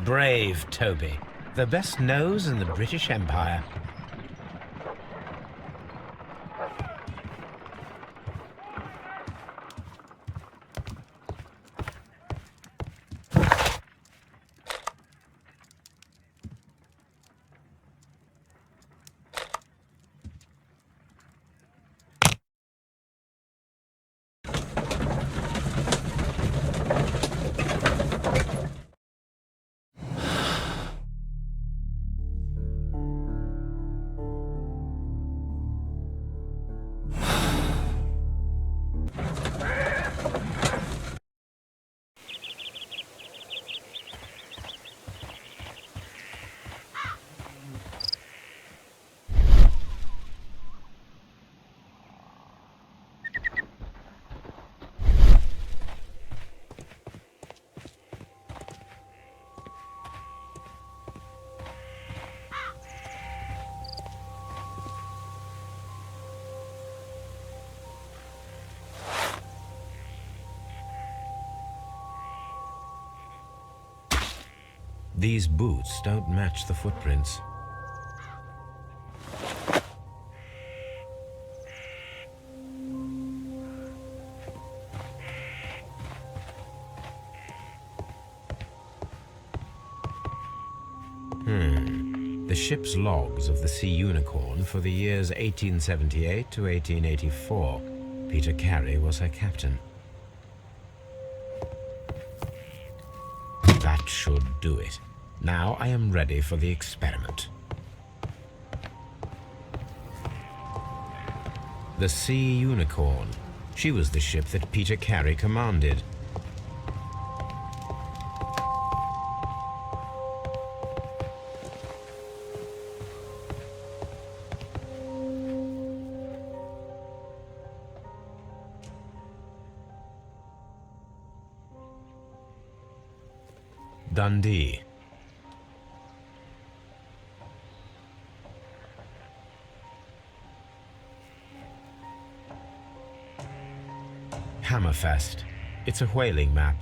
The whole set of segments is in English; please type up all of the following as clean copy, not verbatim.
Brave Toby, the best nose in the British Empire. These boots don't match the footprints. The ship's logs of the Sea Unicorn for the years 1878 to 1884. Peter Carey was her captain. That should do it. Now I am ready for the experiment. The Sea Unicorn. She was the ship that Peter Carey commanded. Dundee. Hammerfest. It's a whaling map.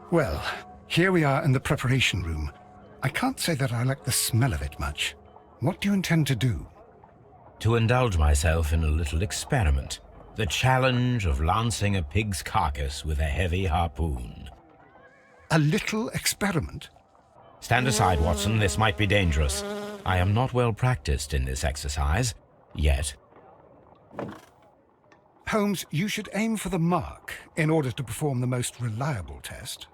Well, here we are in the preparation room. I can't say that I like the smell of it much. What do you intend to do? To indulge myself in a little experiment. The challenge of lancing a pig's carcass with a heavy harpoon. A little experiment? Stand aside, Watson. This might be dangerous. I am not well practiced in this exercise. Yet. Holmes, you should aim for the mark in order to perform the most reliable test.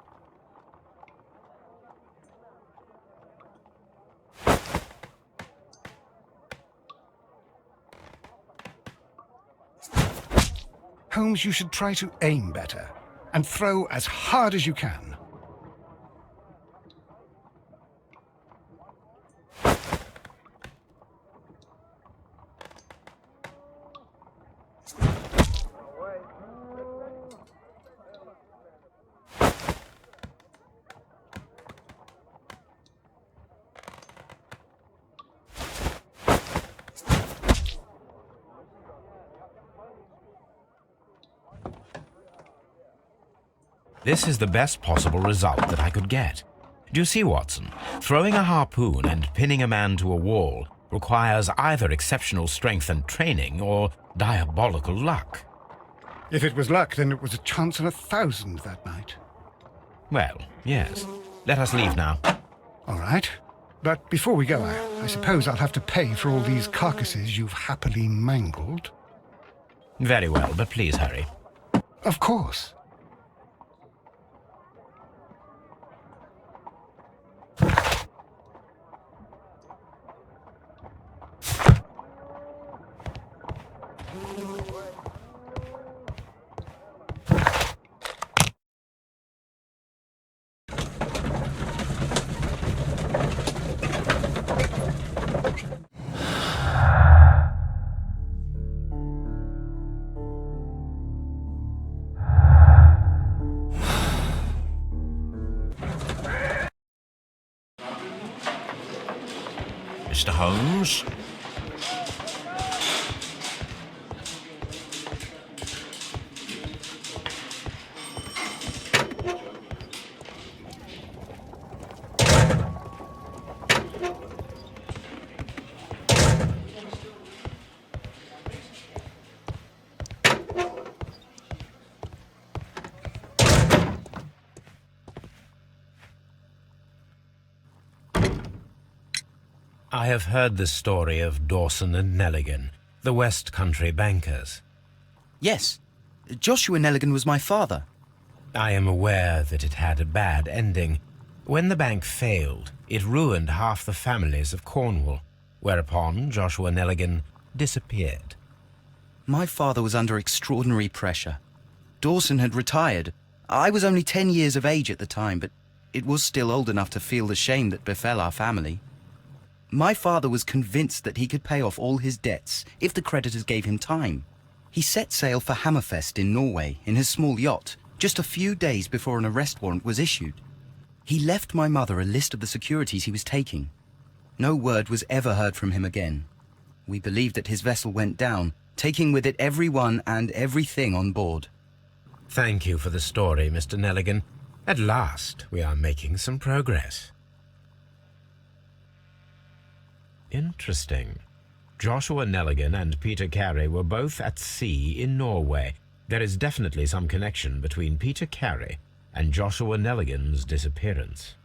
Holmes, you should try to aim better and throw as hard as you can. This is the best possible result that I could get. Do you see, Watson? Throwing a harpoon and pinning a man to a wall requires either exceptional strength and training or diabolical luck. If it was luck, then it was a chance in 1,000 that night. Well, yes. Let us leave now. All right. But before we go, I suppose I'll have to pay for all these carcasses you've happily mangled. Very well, but please hurry. Of course. Mr. Holmes? I have heard the story of Dawson and Nelligan, the West Country bankers. Yes, Joshua Nelligan was my father. I am aware that it had a bad ending. When the bank failed, it ruined half the families of Cornwall, whereupon Joshua Nelligan disappeared. My father was under extraordinary pressure. Dawson had retired. I was only 10 years of age at the time, but it was still old enough to feel the shame that befell our family. My father was convinced that he could pay off all his debts if the creditors gave him time. He set sail for Hammerfest in Norway in his small yacht just a few days before an arrest warrant was issued. He left my mother a list of the securities he was taking. No word was ever heard from him again. We believe that his vessel went down, taking with it everyone and everything on board. Thank you for the story, Mr. Nelligan. At last, we are making some progress. Interesting. Joshua Nelligan and Peter Carey were both at sea in Norway. There is definitely some connection between Peter Carey and Joshua Nelligan's disappearance.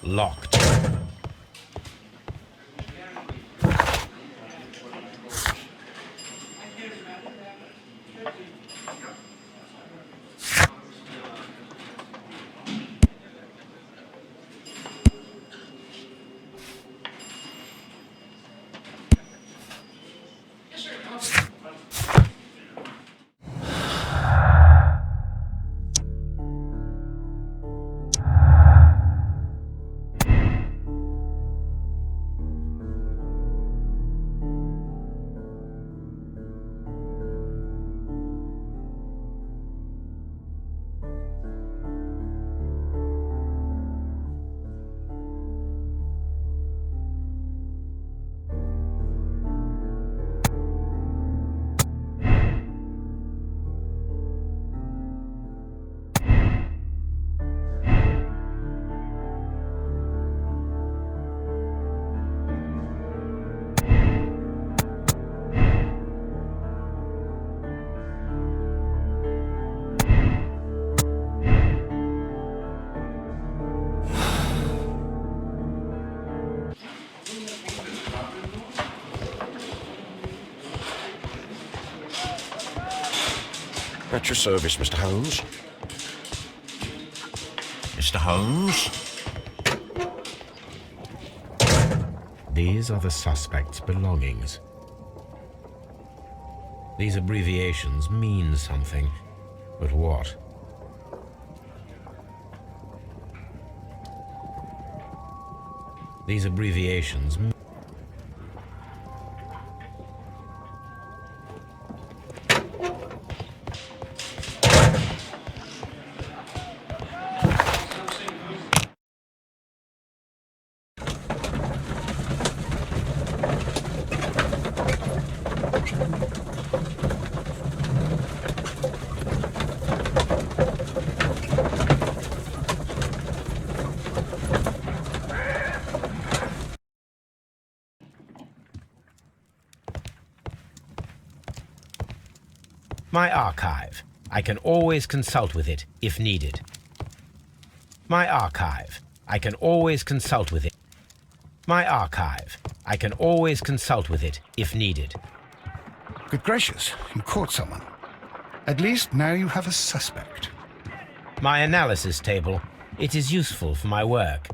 Locked. At your service, Mr. Holmes. Mr. Holmes? These are the suspect's belongings. These abbreviations mean something, but what? These abbreviations My archive. I can always consult with it if needed. My archive. I can always consult with it. My archive. I can always consult with it if needed. Good gracious, you caught someone. At least now you have a suspect. My analysis table. It is useful for my work.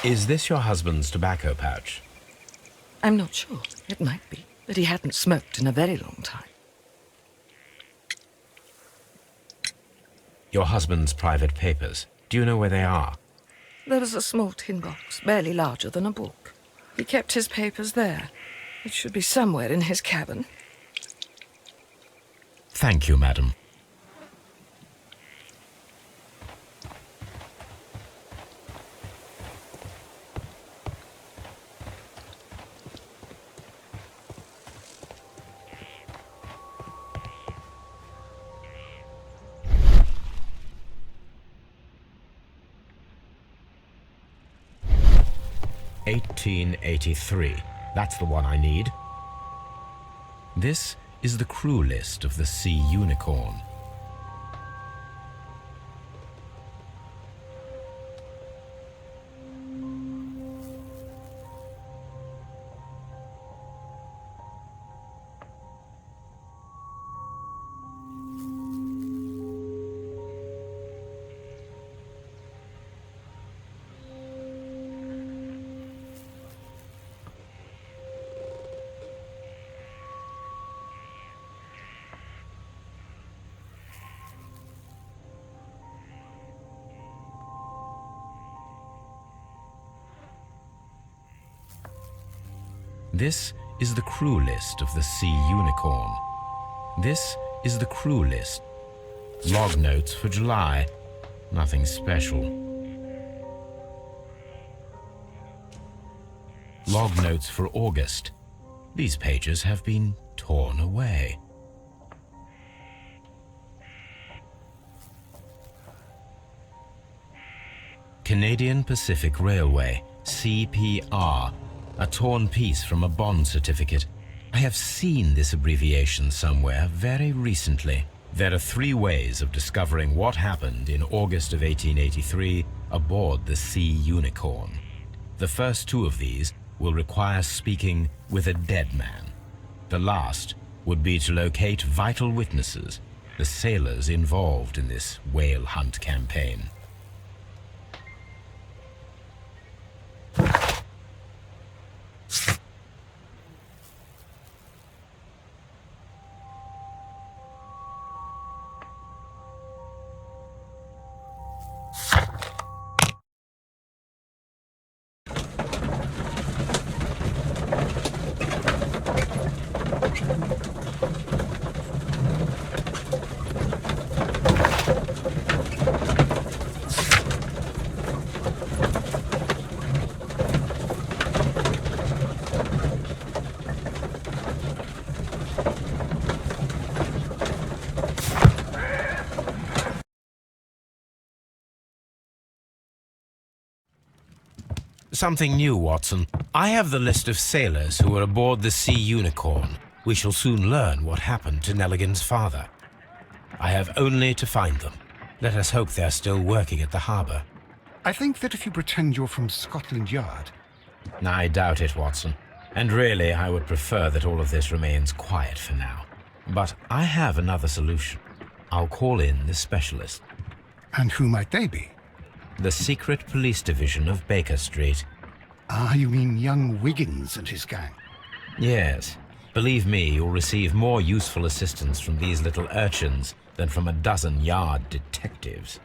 Is this your husband's tobacco pouch? I'm not sure. It might be, but he hadn't smoked in a very long time. Your husband's private papers. Do you know where they are? There was a small tin box, barely larger than a book. He kept his papers there. It should be somewhere in his cabin. Thank you, madam. "1883. That's the one I need. This is the crew list of the Sea Unicorn. This is the crew list of the Sea Unicorn. This is the crew list. Log notes for July. Nothing special. Log notes for August. These pages have been torn away. Canadian Pacific Railway, CPR. A torn piece from a bond certificate. I have seen this abbreviation somewhere very recently. There are 3 ways of discovering what happened in August of 1883 aboard the Sea Unicorn. The first 2 of these will require speaking with a dead man. The last would be to locate vital witnesses, the sailors involved in this whale hunt campaign. Something new, Watson. I have the list of sailors who were aboard the Sea Unicorn. We shall soon learn what happened to Nelligan's father. I have only to find them. Let us hope they're still working at the harbour. I think that if you pretend you're from Scotland Yard... I doubt it, Watson. And really, I would prefer that all of this remains quiet for now. But I have another solution. I'll call in the specialist. And who might they be? The secret police division of Baker Street. Ah, you mean young Wiggins and his gang? Yes. Believe me, you'll receive more useful assistance from these little urchins than from a dozen yard detectives.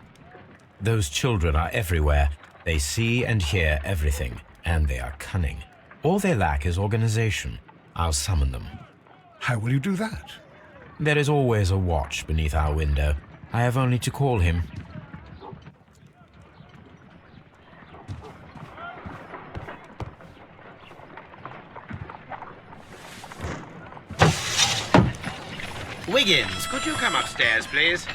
Those children are everywhere. They see and hear everything, and they are cunning. All they lack is organization. I'll summon them. How will you do that? There is always a watch beneath our window. I have only to call him. Wiggins, could you come upstairs, please?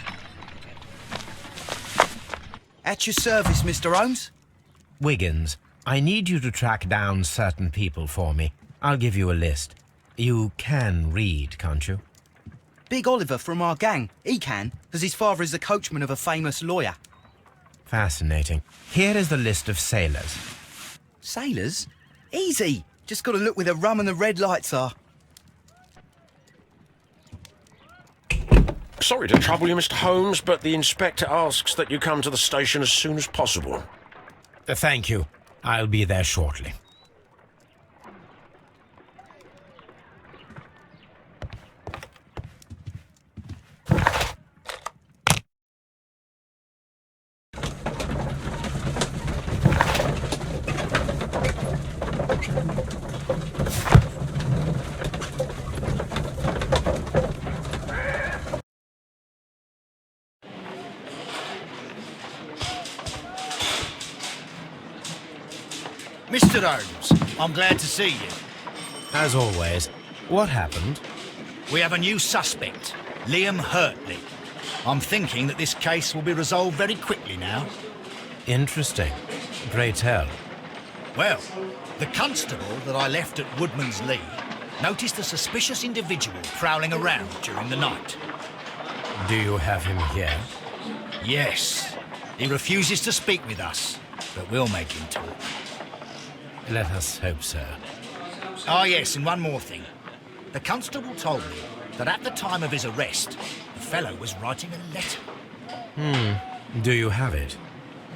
At your service, Mr. Holmes. Wiggins, I need you to track down certain people for me. I'll give you a list. You can read, can't you? Big Oliver from our gang. He can, because his father is the coachman of a famous lawyer. Fascinating. Here is the list of sailors. Sailors? Easy. Just got to look where the rum and the red lights are. Sorry to trouble you, Mr. Holmes, but the inspector asks that you come to the station as soon as possible. Thank you. I'll be there shortly. Mr. Holmes, I'm glad to see you. As always, what happened? We have a new suspect, Liam Hurtley. I'm thinking that this case will be resolved very quickly now. Interesting. Pray tell. Well, the constable that I left at Woodman's Lee noticed a suspicious individual prowling around during the night. Do you have him here? Yes, he refuses to speak with us, but we'll make him talk. Let us hope so. Ah, yes, and one more thing. The constable told me that at the time of his arrest, the fellow was writing a letter. Do you have it?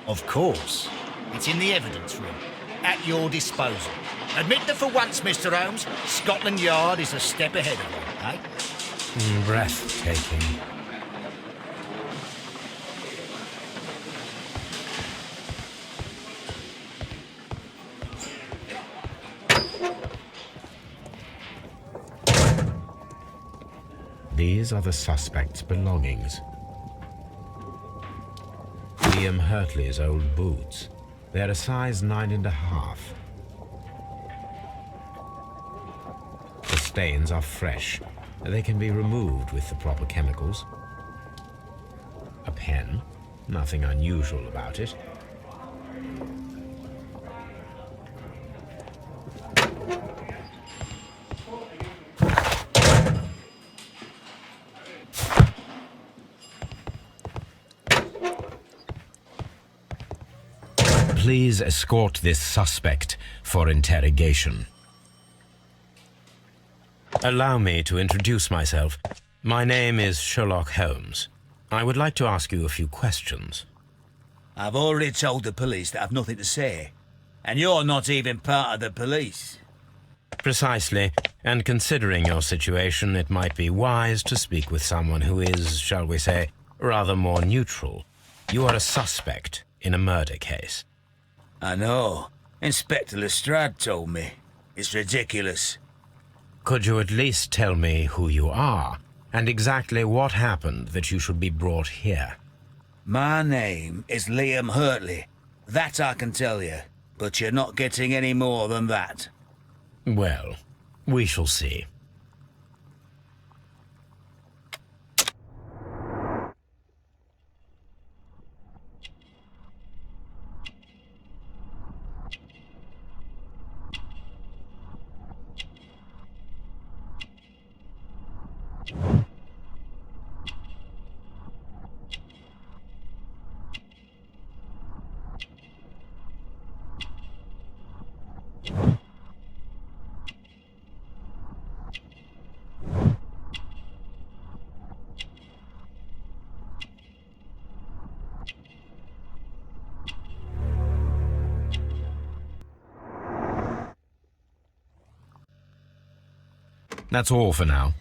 Of course. It's in the evidence room, at your disposal. Admit that for once, Mr. Holmes, Scotland Yard is a step ahead of you, eh? Breathtaking. These are the suspect's belongings. Liam Hurtley's old boots. They're a size 9.5. The stains are fresh. They can be removed with the proper chemicals. A pen. Nothing unusual about it. Please escort this suspect for interrogation. Allow me to introduce myself. My name is Sherlock Holmes. I would like to ask you a few questions. I've already told the police that I've nothing to say. And you're not even part of the police. Precisely, and considering your situation, it might be wise to speak with someone who is, shall we say, rather more neutral. You are a suspect in a murder case. I know. Inspector Lestrade told me. It's ridiculous. Could you at least tell me who you are, and exactly what happened that you should be brought here? My name is Liam Hurtley. That I can tell you. But you're not getting any more than that. Well, we shall see. That's all for now.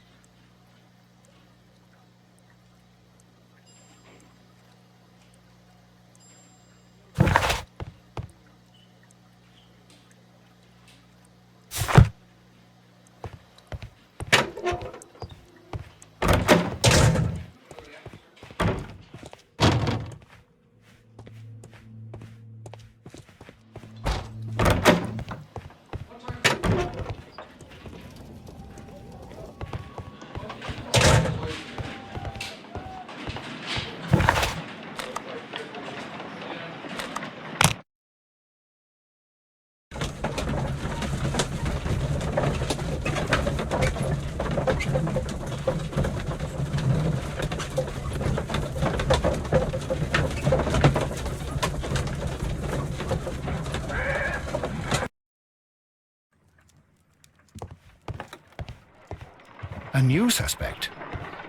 new suspect,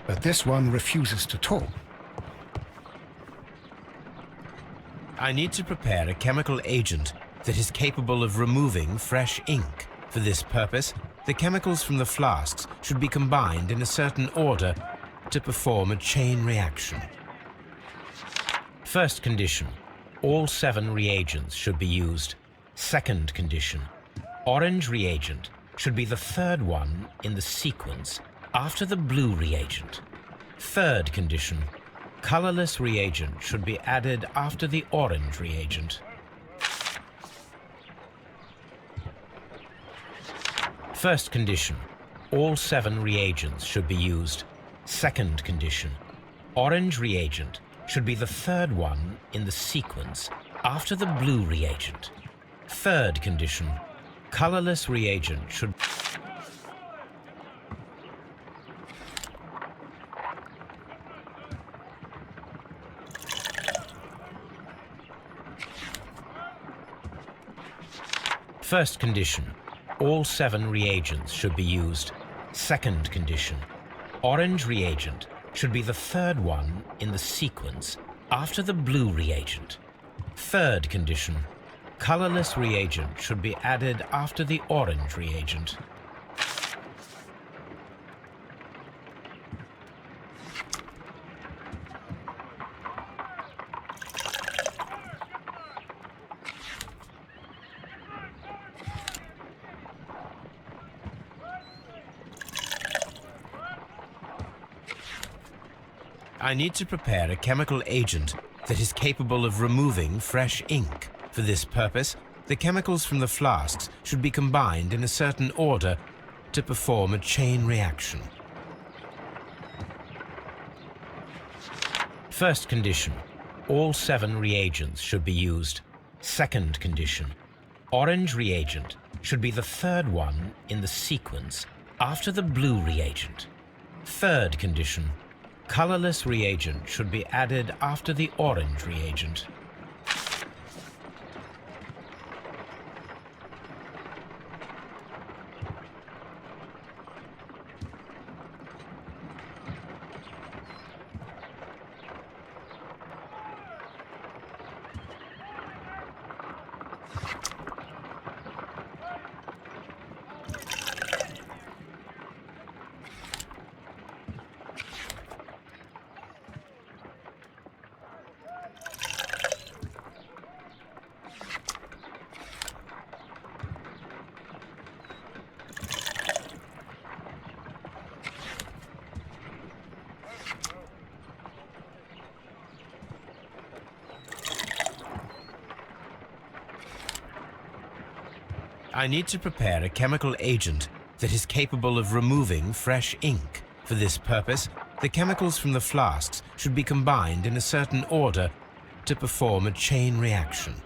but this one refuses to talk. I need to prepare a chemical agent that is capable of removing fresh ink. For this purpose, the chemicals from the flasks should be combined in a certain order to perform a chain reaction. First condition, all 7 reagents should be used. Second condition, orange reagent should be the third one in the sequence after the blue reagent. Third condition, colorless reagent should be added after the orange reagent. First condition, all 7 reagents should be used. Second condition, orange reagent should be the third one in the sequence after the blue reagent. Third condition, colorless reagent should... First condition, all 7 reagents should be used. Second condition, orange reagent should be the third one in the sequence after the blue reagent. Third condition, colorless reagent should be added after the orange reagent. I need to prepare a chemical agent that is capable of removing fresh ink. For this purpose, the chemicals from the flasks should be combined in a certain order to perform a chain reaction. First condition, all 7 reagents should be used. Second condition, orange reagent should be the third one in the sequence after the blue reagent. Third condition, colorless reagent should be added after the orange reagent. I need to prepare a chemical agent that is capable of removing fresh ink. For this purpose, the chemicals from the flasks should be combined in a certain order to perform a chain reaction.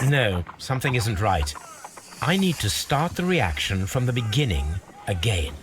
No, something isn't right. I need to start the reaction from the beginning again.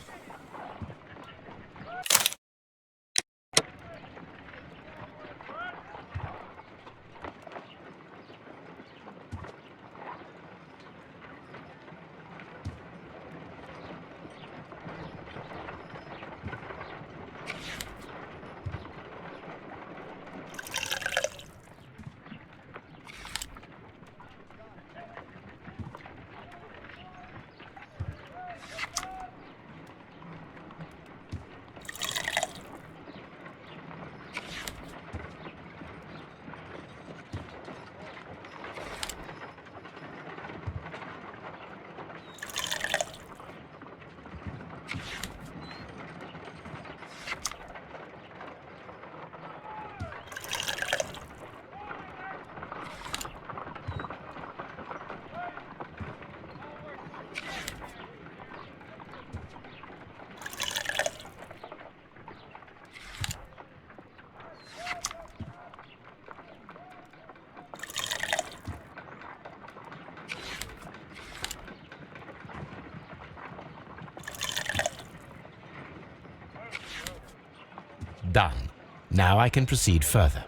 Done. Now I can proceed further.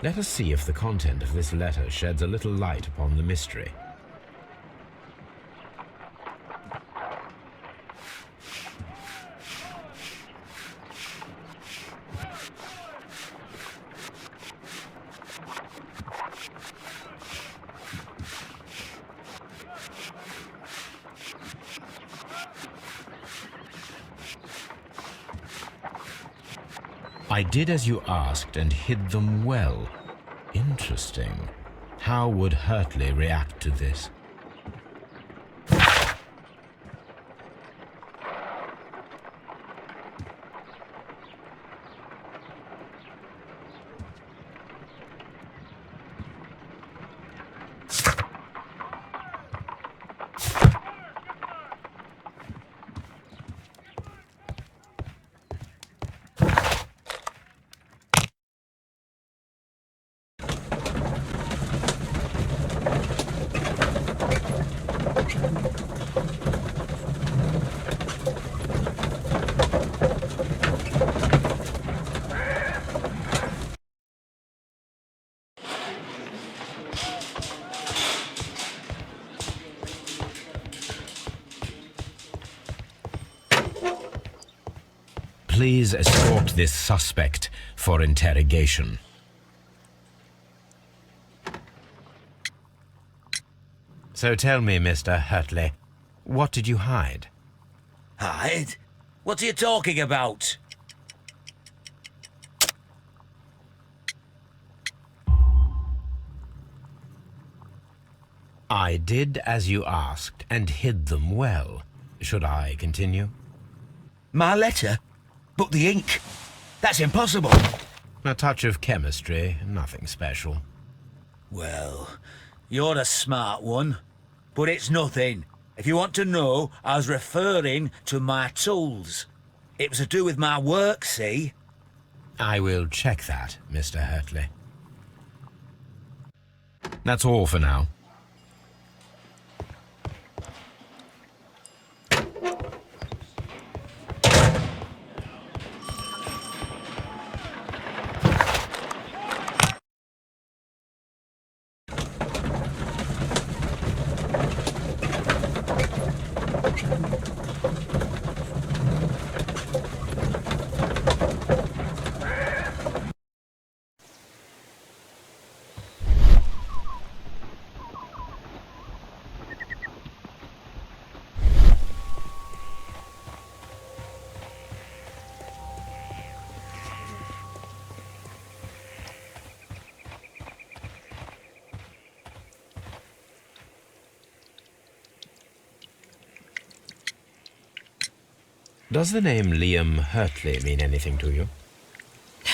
Let us see if the content of this letter sheds a little light upon the mystery. I did as you asked and hid them well. Interesting. How would Hurtley react to this? Please escort this suspect for interrogation. So tell me, Mr. Hurtley, what did you hide? Hide? What are you talking about? I did as you asked and hid them well. Should I continue? My letter? But the ink? That's impossible. A touch of chemistry, nothing special. Well, you're a smart one. But it's nothing. If you want to know, I was referring to my tools. It was to do with my work, see? I will check that, Mr. Hurtley. That's all for now. Does the name Liam Hurtley mean anything to you?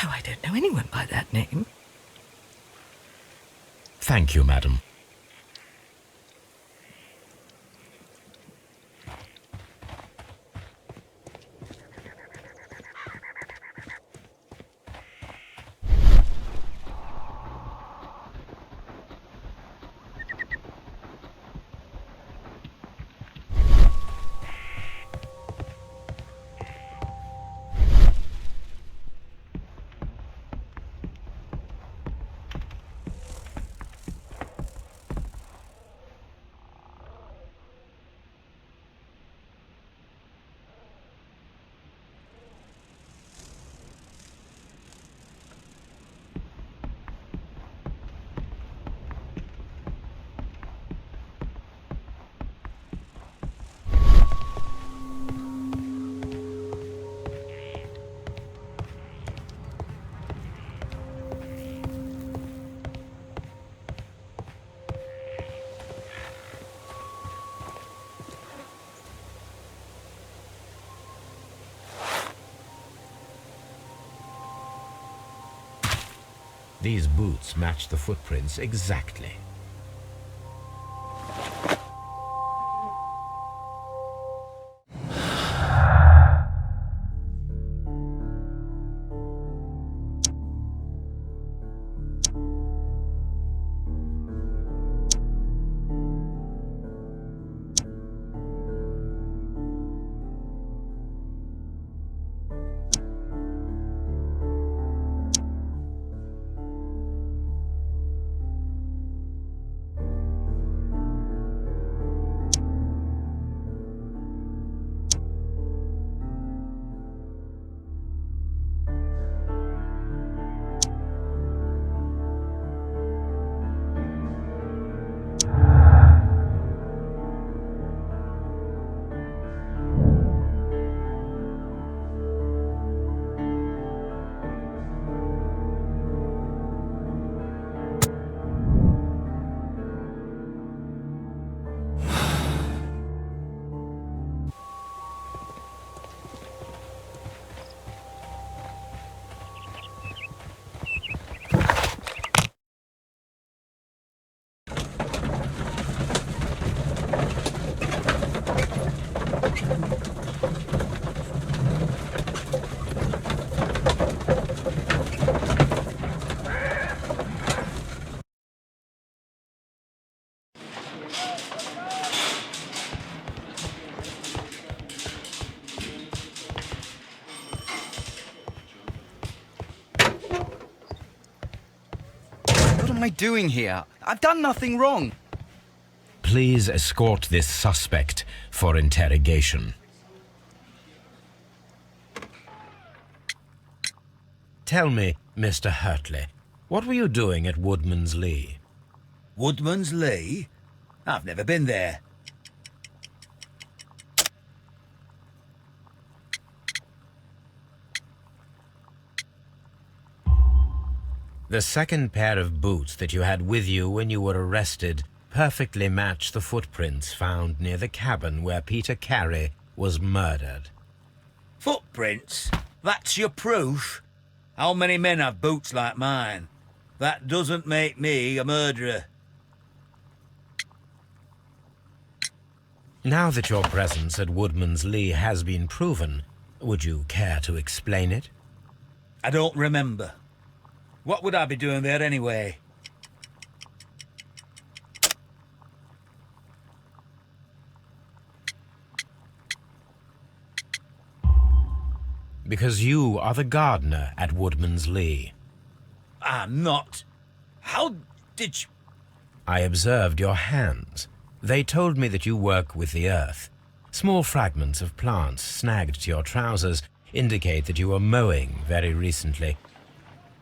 No, I don't know anyone by that name. Thank you, madam. These boots match the footprints exactly. I doing here? I've done nothing wrong. Please escort this suspect for interrogation. Tell me, Mr. Hurtley, what were you doing at Woodman's Lee? Woodman's Lee? I've never been there. The second pair of boots that you had with you when you were arrested perfectly match the footprints found near the cabin where Peter Carey was murdered. Footprints? That's your proof? How many men have boots like mine? That doesn't make me a murderer. Now that your presence at Woodman's Lee has been proven, would you care to explain it? I don't remember. What would I be doing there anyway? Because you are the gardener at Woodman's Lee. I'm not. How did you... I observed your hands. They told me that you work with the earth. Small fragments of plants snagged to your trousers indicate that you were mowing very recently.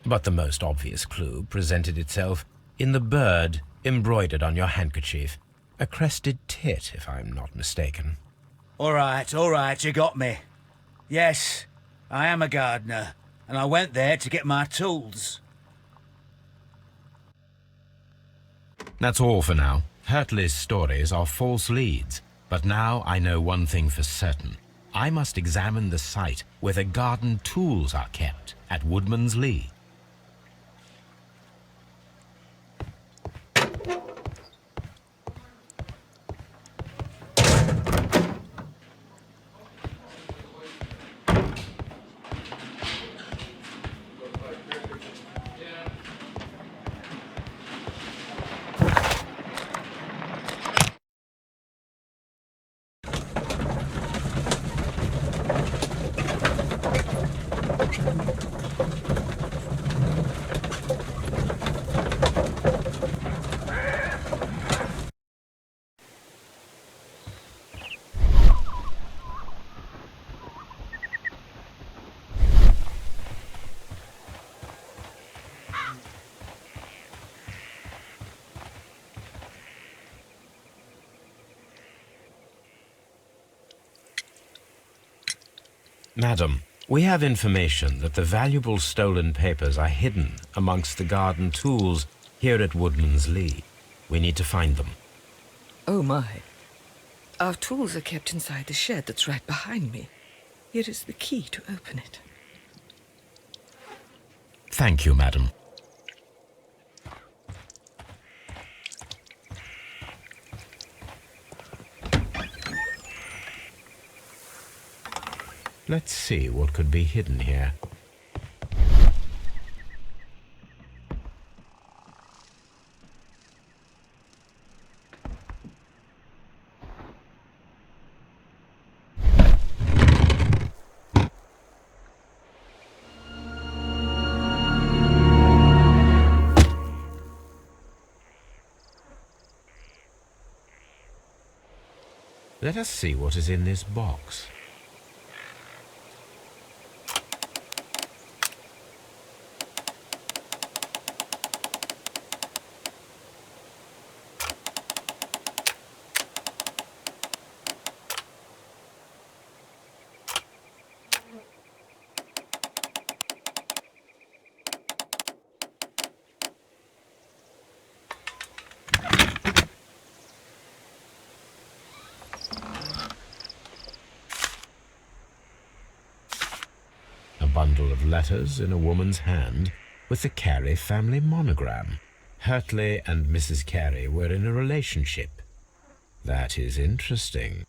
But the most obvious clue presented itself in the bird embroidered on your handkerchief. A crested tit, if I'm not mistaken. All right, you got me. Yes, I am a gardener, and I went there to get my tools. That's all for now. Hurtley's stories are false leads, but now I know one thing for certain. I must examine the site where the garden tools are kept at Woodman's Lee. Madam, we have information that the valuable stolen papers are hidden amongst the garden tools here at Woodman's Lee. We need to find them. Oh, my. Our tools are kept inside the shed that's right behind me. Here is the key to open it. Thank you, madam. Let's see what could be hidden here. Let us see what is in this box. Bundle of letters in a woman's hand with the Carey family monogram. Hurtley and Mrs. Carey were in a relationship. That is interesting.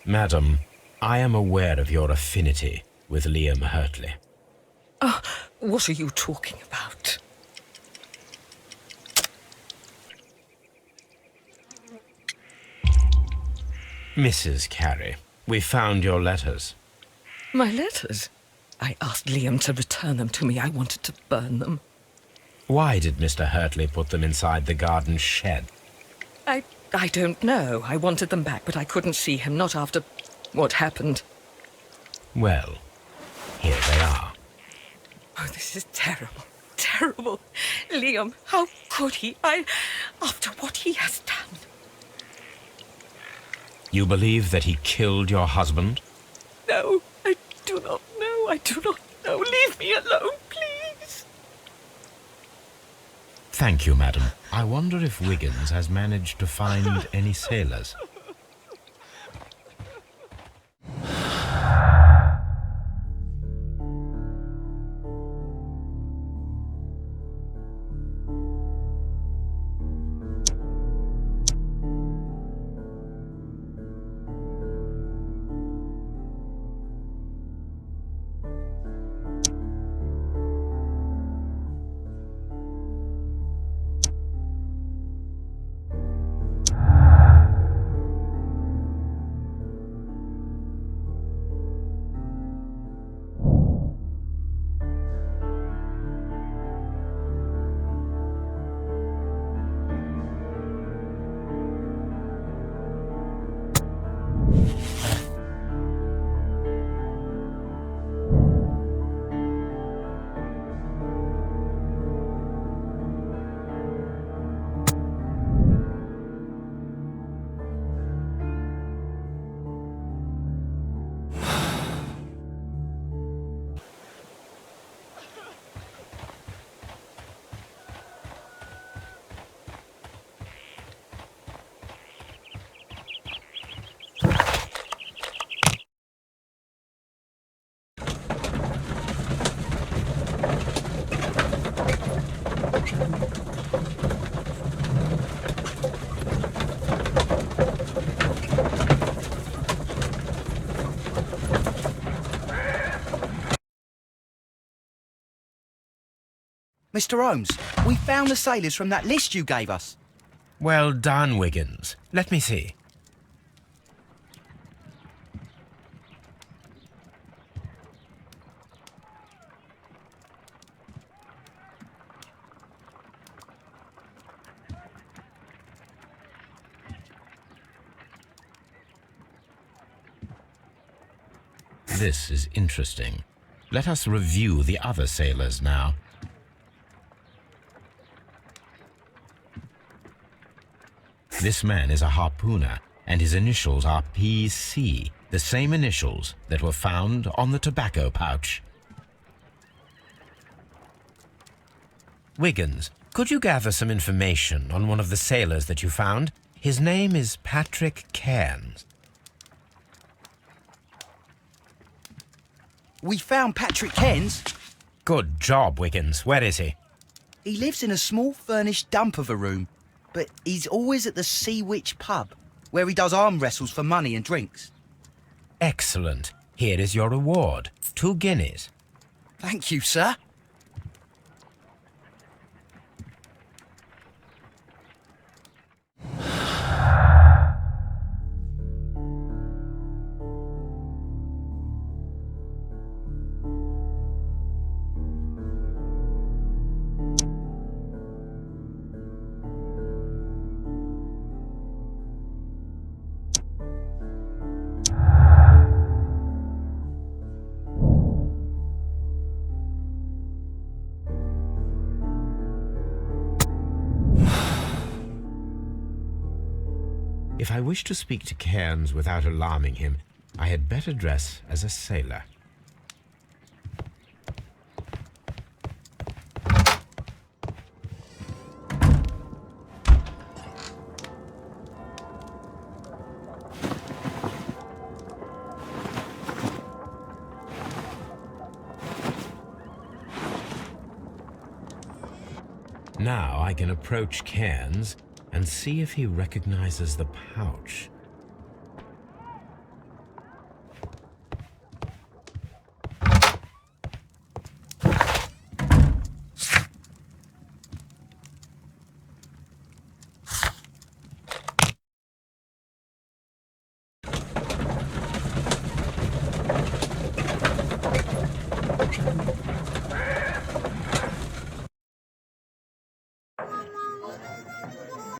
Madam, I am aware of your affinity with Liam Hurtley. What are you talking about? Mrs. Carey, we found your letters. My letters? I asked Liam to return them to me. I wanted to burn them. Why did Mr. Hurtley put them inside the garden shed? I don't know. I wanted them back, but I couldn't see him, not after what happened. Well, here they are. Oh, this is terrible. Terrible. Liam, how could he? After what he has done. You believe that he killed your husband? No, I do not know. I do not know. Leave me alone, please. Thank you, madam. I wonder if Wiggins has managed to find any sailors. Mr. Holmes, we found the sailors from that list you gave us. Well done, Wiggins. Let me see. This is interesting. Let us review the other sailors now. This man is a harpooner, and his initials are PC, the same initials that were found on the tobacco pouch. Wiggins, could you gather some information on one of the sailors that you found? His name is Patrick Cairns. We found Patrick Cairns. Good job, Wiggins. Where is he? He lives in a small furnished dump of a room, but he's always at the Sea Witch pub, where he does arm wrestles for money and drinks. Excellent. Here is your reward. 2 guineas. Thank you, sir. If I wish to speak to Cairns without alarming him, I had better dress as a sailor. Now I can approach Cairns and see if he recognizes the pouch.